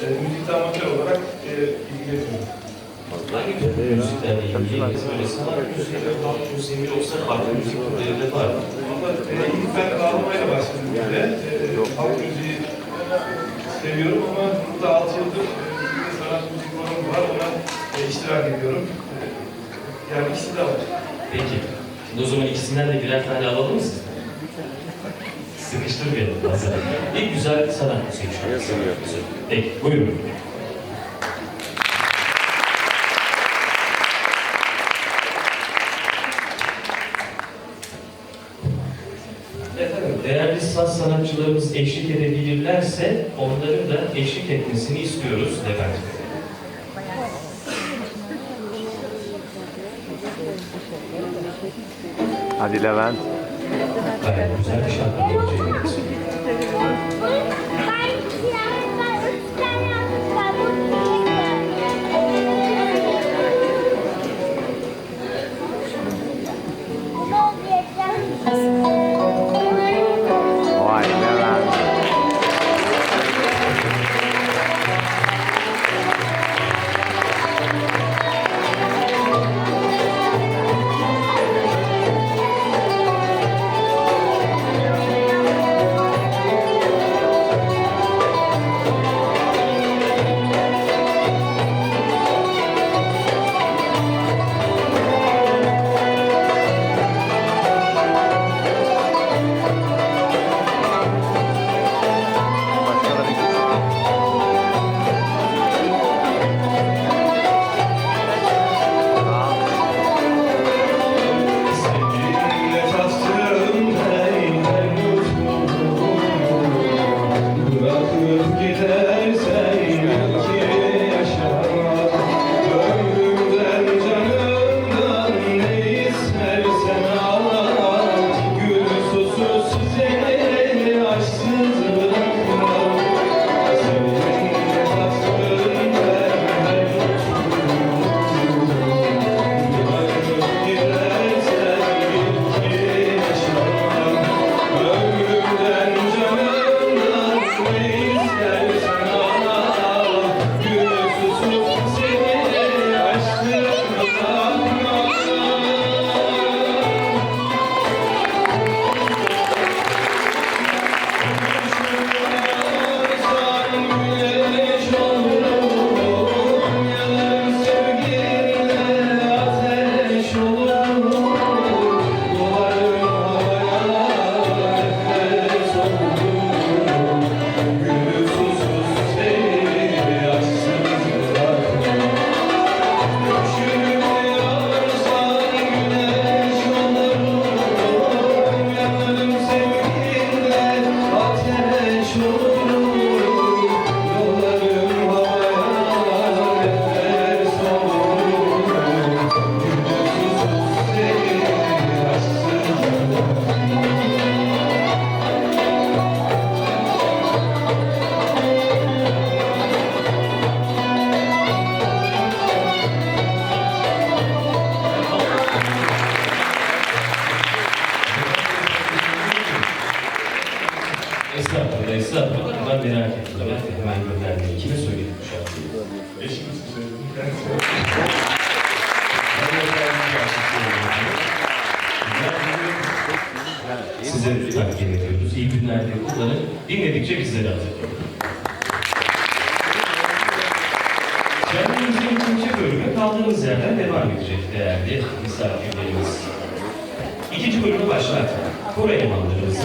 müzikte amatör olarak ilgileniyorum. Hangi tür müziklerle ilgileniyorsunuz? Böyle sanat müziği, halk müziği mi yoksa farklı müzik türleri de var mı? Ama ilk ben bağlamayla başladım bir de. Halk müziği seviyorum ama burada 6 yıldır bir sanat müzik programı var, ona iştirak ediyorum. Yani ikisi de var. Peki. Şimdi o zaman ikisinden de birer tane alalım mı siz? Sıkıştırmayalım fazla. Bir güzel sanat müziği şarkısı. Peki, buyurun. Efendim, değerli saz sanatçılarımız eşlik edebilirlerse onların da eşlik etmesini istiyoruz Levent Bey. Hadi Levent. Gayet güzel bir şarkı geleceğini düşünüyorum. Vay Levent. Estağfurullah. Ben merak ettim. Ben hemen gönderdim. Kime söyledim bu şarkıyı? Eşimiz söyledim. Size takdim ediyoruz. İyi günler diye kullanın. Dinledikçe bizleri hatırlayın. Kendimizin ikinci bölümü kaldığımız yerden devam edecek değerli misafirlerimiz. İkinci bölümü başlarken Kore elemanlarımızla